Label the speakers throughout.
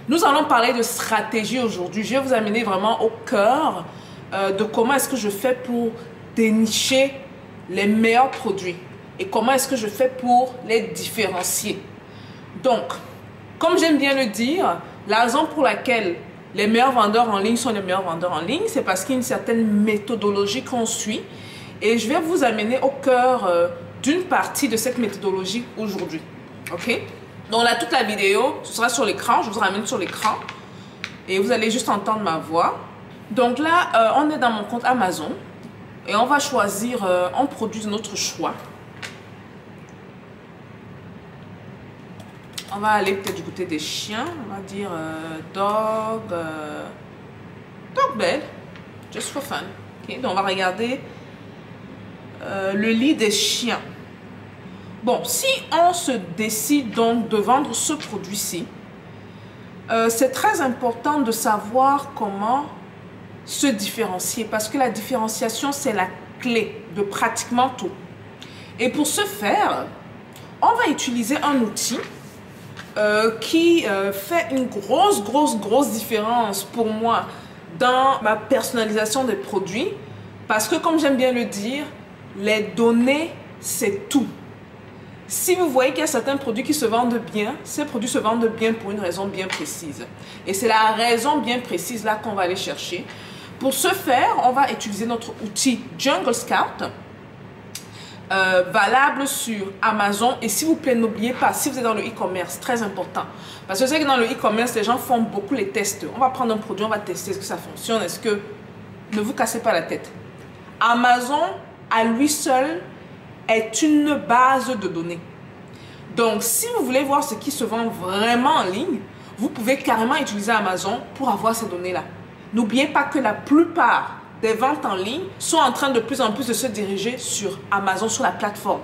Speaker 1: Nous allons parler de stratégie aujourd'hui. Je vais vous amener vraiment au cœur de comment est-ce que je fais pour dénicher les meilleurs produits et comment est-ce que je fais pour les différencier. Donc, comme j'aime bien le dire, la raison pour laquelle les meilleurs vendeurs en ligne sont les meilleurs vendeurs en ligne, c'est parce qu'il y a une certaine méthodologie qu'on suit et je vais vous amener au cœur d'une partie de cette méthodologie aujourd'hui. Ok? Donc là, toute la vidéo, ce sera sur l'écran. Je vous ramène sur l'écran et vous allez juste entendre ma voix. Donc là, on est dans mon compte Amazon et on va choisir un produit de notre choix. On va aller peut-être du côté des chiens. On va dire dog bed, just for fun. Okay? Donc on va regarder le lit des chiens. Bon, si on se décide donc de vendre ce produit-ci, c'est très important de savoir comment se différencier parce que la différenciation, c'est la clé de pratiquement tout. Et pour ce faire, on va utiliser un outil qui fait une grosse différence pour moi dans ma personnalisation des produits parce que, comme j'aime bien le dire, les données, c'est tout. Si vous voyez qu'il y a certains produits qui se vendent bien, ces produits se vendent bien pour une raison bien précise. Et c'est la raison bien précise là qu'on va aller chercher. Pour ce faire, on va utiliser notre outil Jungle Scout, valable sur Amazon. Et s'il vous plaît, n'oubliez pas, si vous êtes dans le e-commerce, très important. Parce que je sais que dans le e-commerce, les gens font beaucoup les tests. On va prendre un produit, on va tester, est-ce que ça fonctionne, est-ce que... Ne vous cassez pas la tête. Amazon, à lui seul, est une base de données. Donc, si vous voulez voir ce qui se vend vraiment en ligne, vous pouvez carrément utiliser Amazon pour avoir ces données-là. N'oubliez pas que la plupart des ventes en ligne sont en train de plus en plus de se diriger sur Amazon, sur la plateforme.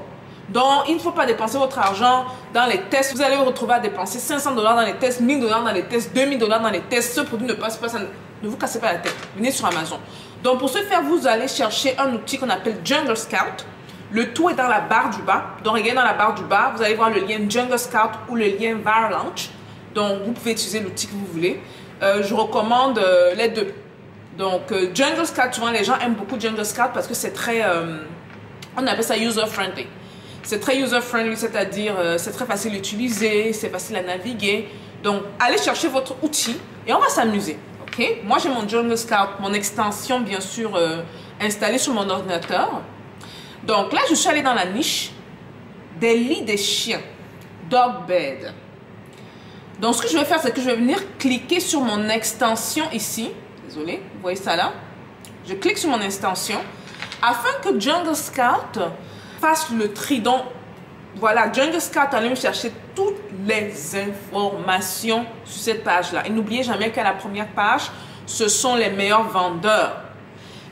Speaker 1: Donc, il ne faut pas dépenser votre argent dans les tests. Vous allez vous retrouver à dépenser 500 $ dans les tests, 1000 $ dans les tests, 2000 $ dans les tests. Ce produit ne passe pas, ça ne vous cassez pas la tête. Venez sur Amazon. Donc, pour ce faire, vous allez chercher un outil qu'on appelle Jungle Scout. Le tout est dans la barre du bas. Donc, regardez dans la barre du bas, vous allez voir le lien Jungle Scout ou le lien Varlaunch. Donc, vous pouvez utiliser l'outil que vous voulez. Je recommande les deux. Donc, Jungle Scout, souvent les gens aiment beaucoup Jungle Scout parce que c'est très, on appelle ça user-friendly. C'est très user-friendly, c'est-à-dire c'est très facile à utiliser, c'est facile à naviguer. Donc, allez chercher votre outil et on va s'amuser. Okay? Moi, j'ai mon Jungle Scout, mon extension, bien sûr, installée sur mon ordinateur. Donc là, je suis allée dans la niche des lits des chiens, dog bed. Donc, ce que je vais faire, c'est que je vais venir cliquer sur mon extension ici. Désolée, vous voyez ça là? Je clique sur mon extension afin que Jungle Scout fasse le tri. Donc, voilà, Jungle Scout allait me chercher toutes les informations sur cette page-là. Et n'oubliez jamais qu'à la première page, ce sont les meilleurs vendeurs.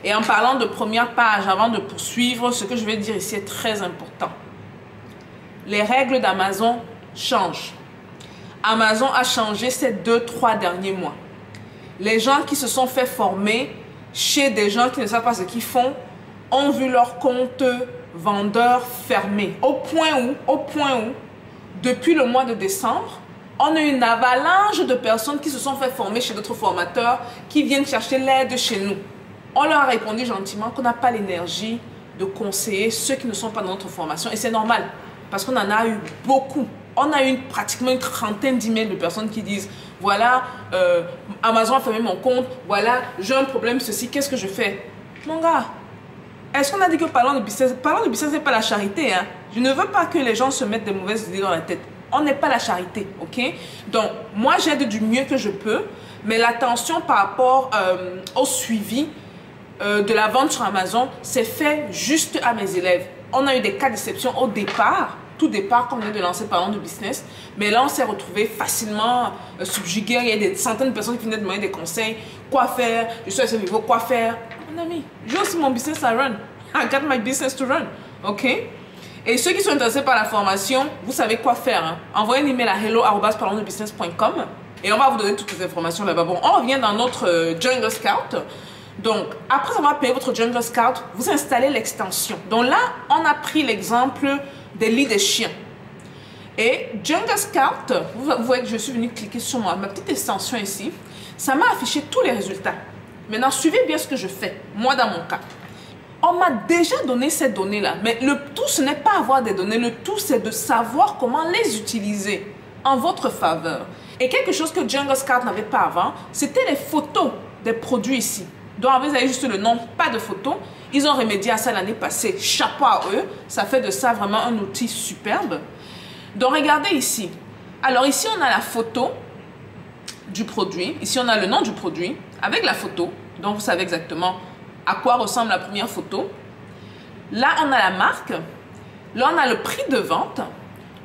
Speaker 1: Et en parlant de première page, avant de poursuivre, ce que je vais dire ici est très important. Les règles d'Amazon changent. Amazon a changé ces 2-3 derniers mois. Les gens qui se sont fait former chez des gens qui ne savent pas ce qu'ils font ont vu leur compte vendeur fermé. Au point où, depuis le mois de décembre, on a une avalanche de personnes qui se sont fait former chez d'autres formateurs qui viennent chercher l'aide chez nous. On leur a répondu gentiment qu'on n'a pas l'énergie de conseiller ceux qui ne sont pas dans notre formation. Et c'est normal, parce qu'on en a eu beaucoup. On a eu pratiquement une trentaine d'emails de personnes qui disent « Voilà, Amazon a fermé mon compte. Voilà, j'ai un problème, ceci, qu'est-ce que je fais ?» Mon gars, est-ce qu'on a dit que parlons de business, c'est pas la charité, hein? Je ne veux pas que les gens se mettent des mauvaises idées dans la tête. On n'est pas la charité, ok? Donc, moi, j'aide du mieux que je peux, mais l'attention par rapport au suivi de la vente sur Amazon, c'est fait juste à mes élèves. On a eu des cas d'exception au départ, tout départ, comme on vient de lancer Parlons de business, mais là, on s'est retrouvé facilement subjugué. Il y a des centaines de personnes qui venaient demander des conseils. Quoi faire? Je suis à ce niveau, quoi faire? Mon ami, j'ai aussi mon business à run. I got my business to run, ok? Et ceux qui sont intéressés par la formation, vous savez quoi faire. Hein? Envoyez un email à hello@parlonsdebusiness.com et on va vous donner toutes les informations là-bas. Bon, on revient dans notre Jungle Scout. Donc, après avoir payé votre Jungle Scout, vous installez l'extension. Donc là, on a pris l'exemple des lits des chiens. Et Jungle Scout, vous voyez que je suis venue cliquer sur ma petite extension ici. Ça m'a affiché tous les résultats. Maintenant, suivez bien ce que je fais, moi dans mon cas. On m'a déjà donné ces données-là, mais le tout, ce n'est pas avoir des données, le tout, c'est de savoir comment les utiliser en votre faveur. Et quelque chose que Jungle Scout n'avait pas avant, c'était les photos des produits ici. Donc, vous avez juste le nom, pas de photos. Ils ont remédié à ça l'année passée. Chapeau à eux, ça fait de ça vraiment un outil superbe. Donc, regardez ici. Alors, ici, on a la photo du produit. Ici, on a le nom du produit avec la photo. Donc, vous savez exactement à quoi ressemble la première photo. Là, on a la marque. Là, on a le prix de vente.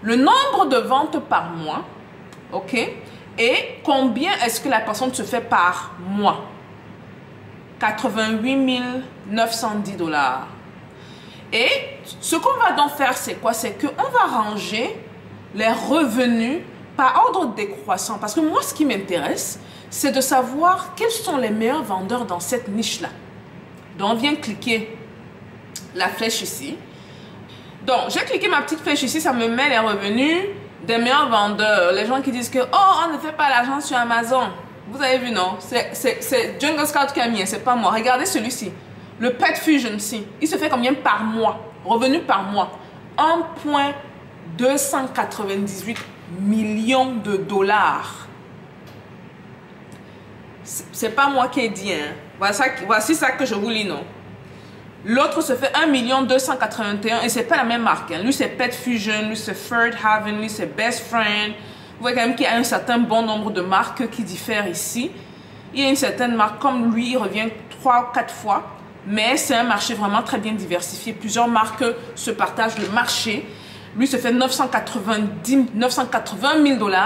Speaker 1: Le nombre de ventes par mois. OK? Et combien est-ce que la personne se fait par mois? 88 910 $. Et ce qu'on va donc faire, c'est quoi? C'est qu'on va ranger les revenus par ordre décroissant. Parce que moi, ce qui m'intéresse, c'est de savoir quels sont les meilleurs vendeurs dans cette niche-là. Donc, on vient cliquer la flèche ici. Donc, j'ai cliqué ma petite flèche ici, ça me met les revenus des meilleurs vendeurs. Les gens qui disent que, oh, on ne fait pas l'argent sur Amazon. Vous avez vu, non? C'est Jungle Scout qui a mis, c'est pas moi. Regardez celui-ci. Le Pet Fusion ici. Il se fait combien par mois? Revenu par mois. 1,298 millions de dollars. C'est pas moi qui ai dit, hein. Voici ça que je vous lis, non? L'autre se fait 1 281 et c'est pas la même marque. Hein. Lui, c'est Pet Fusion, lui, c'est Third Haven, lui, c'est Best Friend. Vous voyez quand même qu'il y a un certain bon nombre de marques qui diffèrent ici. Il y a une certaine marque, comme lui, il revient 3 ou 4 fois. Mais c'est un marché vraiment très bien diversifié. Plusieurs marques se partagent le marché. Lui se fait 980 000 $.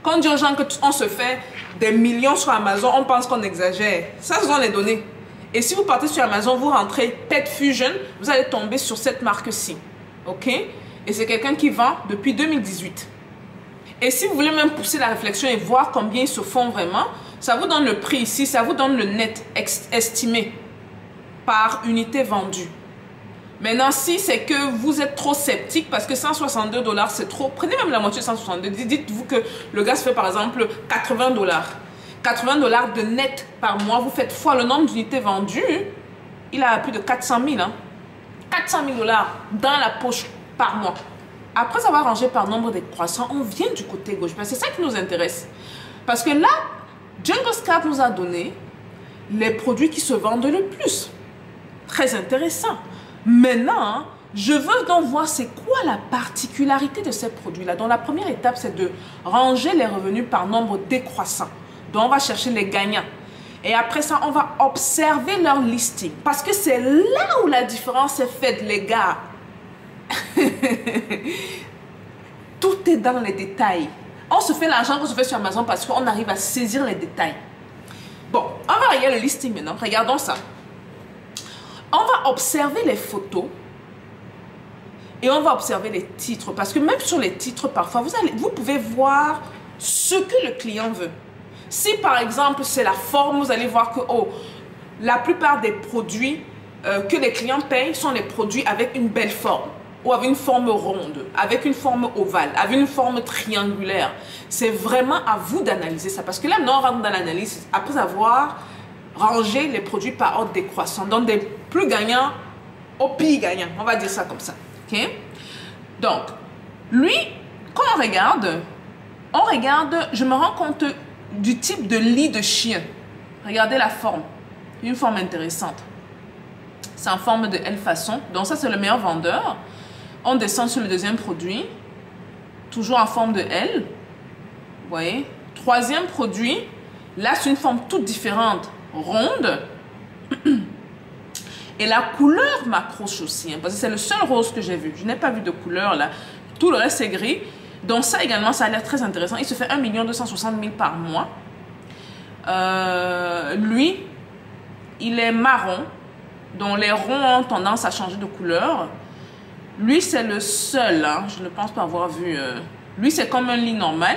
Speaker 1: Quand on dit aux gens qu'on se fait des millions sur Amazon, on pense qu'on exagère. Ça, ce sont les données. Et si vous partez sur Amazon, vous rentrez Pet Fusion, vous allez tomber sur cette marque-ci. OK? Et c'est quelqu'un qui vend depuis 2018. Et si vous voulez même pousser la réflexion et voir combien ils se font vraiment, ça vous donne le prix ici, ça vous donne le net estimé par unité vendue. Maintenant, si c'est que vous êtes trop sceptique, parce que 162 $, c'est trop, prenez même la moitié de 162. Dites-vous que le gars se fait par exemple 80 $. 80 $ de net par mois, vous faites fois le nombre d'unités vendues, il a plus de 400 000. Hein. 400 000 $ dans la poche par mois. Après avoir rangé par nombre décroissant, on vient du côté gauche. C'est ça qui nous intéresse. Parce que là, Jungle Scout nous a donné les produits qui se vendent le plus. Très intéressant. Maintenant, je veux donc voir c'est quoi la particularité de ces produits-là. Donc la première étape, c'est de ranger les revenus par nombre décroissant. Donc on va chercher les gagnants. Et après ça, on va observer leur listing. Parce que c'est là où la différence est faite, les gars. Tout est dans les détails. On se fait l'argent qu'on se fait sur Amazon parce qu'on arrive à saisir les détails. Bon, on va regarder le listing maintenant. Regardons ça. On va observer les photos et on va observer les titres. Parce que même sur les titres, parfois, vous pouvez voir ce que le client veut. Si par exemple, c'est la forme, vous allez voir que la plupart des produits que les clients payent sont les produits avec une belle forme. Ou avec une forme ronde, avec une forme ovale, avec une forme triangulaire. C'est vraiment à vous d'analyser ça. Parce que là, maintenant, on rentre dans l'analyse après avoir rangé les produits par ordre décroissant. Donc, des plus gagnants au pire gagnant. On va dire ça comme ça. OK? Donc, lui, quand on regarde, je me rends compte du type de lit de chien. Regardez la forme. Une forme intéressante. C'est en forme de L façon. Donc, ça, c'est le meilleur vendeur. On descend sur le deuxième produit, toujours en forme de L. Vous voyez? Troisième produit, là c'est une forme toute différente, ronde. Et la couleur m'accroche aussi, hein, parce que c'est le seul rose que j'ai vu. Je n'ai pas vu de couleur là. Tout le reste c'est gris. Donc ça également, ça a l'air très intéressant. Il se fait 1 260 000 par mois. Lui, il est marron. Donc les ronds ont tendance à changer de couleur. Lui, c'est le seul, hein, je ne pense pas avoir vu. Lui, c'est comme un lit normal,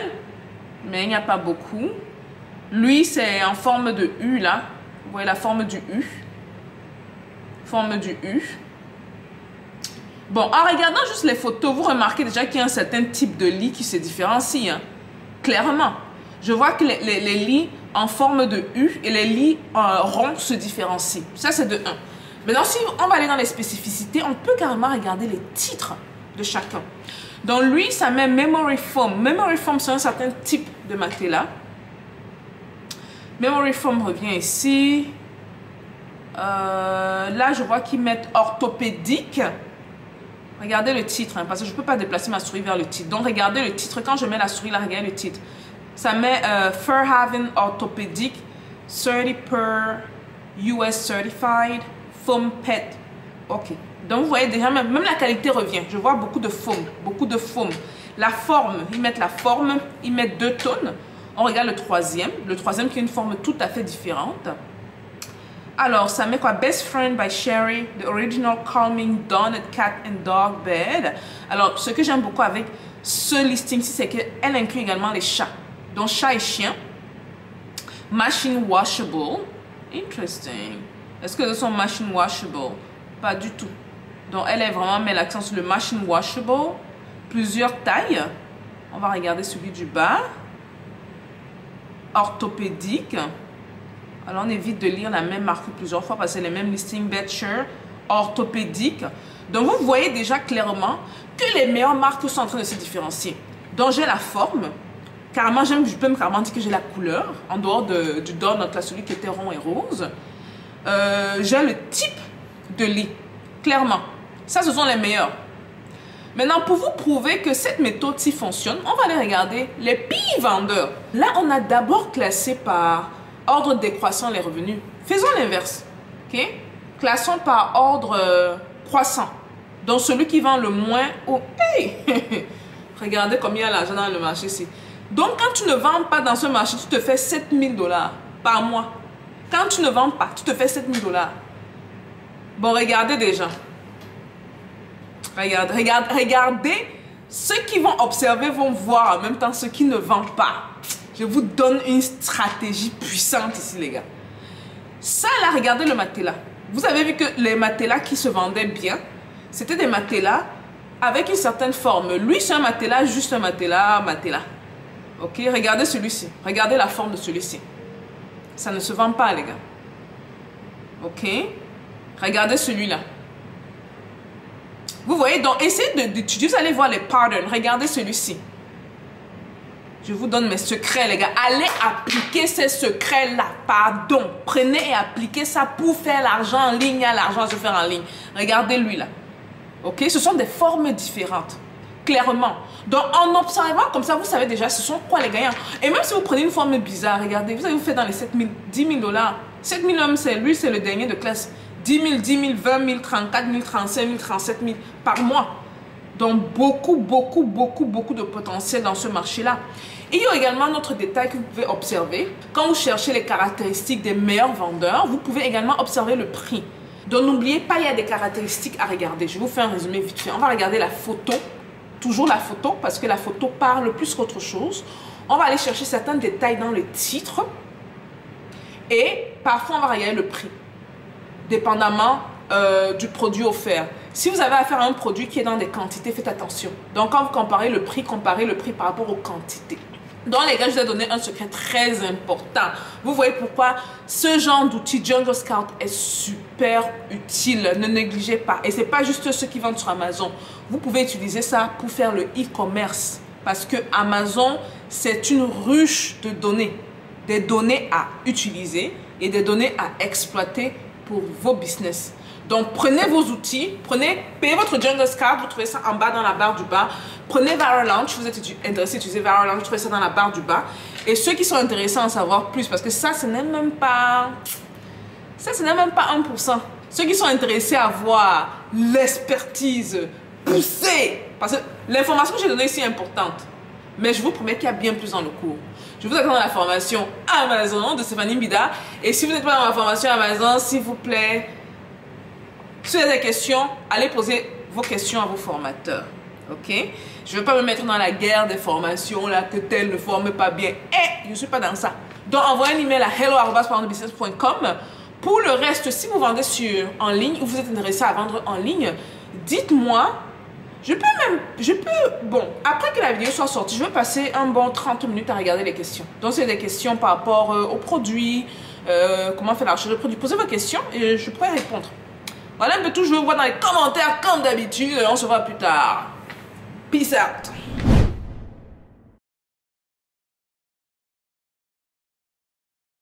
Speaker 1: mais il n'y a pas beaucoup. Lui, c'est en forme de U, là. Vous voyez la forme du U. Forme du U. Bon, en regardant juste les photos, vous remarquez déjà qu'il y a un certain type de lit qui se différencie. Hein? Clairement. Je vois que les lits en forme de U et les lits ronds se différencient. Ça, c'est de 1. Maintenant, si on va aller dans les spécificités, on peut carrément regarder les titres de chacun. Donc, lui, ça met Memory Foam. Memory Foam, c'est un certain type de matelas. Memory Foam revient ici. Là, je vois qu'ils mettent orthopédique. Regardez le titre, hein, parce que je ne peux pas déplacer ma souris vers le titre. Donc, regardez le titre. Quand je mets la souris là, regardez le titre. Ça met Fairhaven Orthopedic 30 per US Certified Foam Pet. Ok. Donc, vous voyez déjà, même la qualité revient. Je vois beaucoup de foam. Beaucoup de foam. La forme, ils mettent la forme. Ils mettent 2 tonnes. On regarde le troisième. Le troisième qui a une forme tout à fait différente. Alors, ça met quoi? Best Friend by Sherry, the original calming dawn at cat and dog bed. Alors, ce que j'aime beaucoup avec ce listing-ci, c'est qu'elle inclut également les chats. Donc, chat et chien. Machine washable. Interesting. Est-ce que ce sont machine washable? Pas du tout. Donc, elle est vraiment met l'accent sur le machine washable. Plusieurs tailles. On va regarder celui du bas. Orthopédique. Alors, on évite de lire la même marque plusieurs fois parce que c'est les mêmes listings Betcher, orthopédique. Donc, vous voyez déjà clairement que les meilleures marques sont en train de se différencier. Donc, j'ai la forme. Carrément, je peux carrément dire que j'ai la couleur, en dehors du donut, là, celui qui était rond et rose. J'ai le type de lit, clairement. Ça, ce sont les meilleurs. Maintenant, pour vous prouver que cette méthode-ci fonctionne, on va aller regarder les pires vendeurs. Là, on a d'abord classé par ordre décroissant les revenus. Faisons l'inverse. Ok? Classons par ordre croissant. Donc, celui qui vend le moins au... Hey! Regardez combien il y a l'argent dans le marché ici. Donc, quand tu ne vends pas dans ce marché, tu te fais 7 000 $ par mois. Quand tu ne vends pas, tu te fais 7 000 $. Bon, regardez déjà. Regardez. Ceux qui vont observer vont voir en même temps ceux qui ne vendent pas. Je vous donne une stratégie puissante ici, les gars. Ça, là, regardez le matelas. Vous avez vu que les matelas qui se vendaient bien, c'était des matelas avec une certaine forme. Lui, c'est un matelas, juste un matelas. Ok, regardez celui-ci. Regardez la forme de celui-ci. Ça ne se vend pas, les gars. Ok. Regardez celui-là. Vous voyez, donc, essayez d'étudier. Vous allez voir les patterns. Regardez celui-ci. Je vous donne mes secrets, les gars. Allez appliquer ces secrets-là. Pardon. Prenez et appliquez ça pour faire l'argent en ligne. Il y a l'argent à se faire en ligne. Regardez lui, là. Ok? Ce sont des formes différentes. Clairement. Donc, en observant comme ça, vous savez déjà ce sont quoi les gagnants. Et même si vous prenez une forme bizarre, regardez, vous allez vous faire dans les 7 000, 10 000 $. 7 000 hommes, c'est lui, c'est le dernier de classe. 10 000, 10 000, 20 000, 34 000, 35 000, 37 000 par mois. Donc, beaucoup de potentiel dans ce marché-là. Il y a également un autre détail que vous pouvez observer. Quand vous cherchez les caractéristiques des meilleurs vendeurs, vous pouvez également observer le prix. Donc, n'oubliez pas, il y a des caractéristiques à regarder. Je vous fais un résumé vite fait. On va regarder la photo. Toujours la photo, parce que la photo parle plus qu'autre chose. On va aller chercher certains détails dans le titre. Et parfois, on va regarder le prix. Dépendamment du produit offert. Si vous avez affaire à un produit qui est dans des quantités, faites attention. Donc, quand vous comparez le prix par rapport aux quantités. Donc, les gars, je vous ai donné un secret très important. Vous voyez pourquoi ce genre d'outil Jungle Scout est super utile. Ne négligez pas. Et ce n'est pas juste ceux qui vendent sur Amazon. Vous pouvez utiliser ça pour faire le e-commerce. Parce que Amazon, c'est une ruche de données. Des données à utiliser et des données à exploiter pour vos business. Donc, prenez vos outils, payez votre Jungle Scout, vous trouvez ça en bas dans la barre du bas. Prenez Viral Launch, vous êtes intéressé à utiliser Viral Launch, vous trouvez ça dans la barre du bas. Et ceux qui sont intéressés à en savoir plus, parce que ça, ce n'est même pas 1%. Ceux qui sont intéressés à voir l'expertise poussée, parce que l'information que j'ai donnée ici est importante. Mais je vous promets qu'il y a bien plus dans le cours. Je vous attends dans la formation Amazon de Stéphanie Mbida. Et si vous n'êtes pas dans la formation Amazon, s'il vous plaît, si vous avez des questions, allez poser vos questions à vos formateurs. Ok? Je ne veux pas me mettre dans la guerre des formations, là, que tel ne forme pas bien. Je ne suis pas dans ça. Donc, envoyez un email à hello@parlonsdebusiness.com. Pour le reste, si vous vendez en ligne ou vous êtes intéressé à vendre en ligne, dites-moi. Bon, après que la vidéo soit sortie, je vais passer un bon 30 minutes à regarder les questions. Donc, c'est des questions par rapport aux produits, comment faire la recherche de produits. Posez vos questions et je pourrai répondre. Voilà un peu tout, je vous vois dans les commentaires comme d'habitude. On se voit plus tard. Peace out.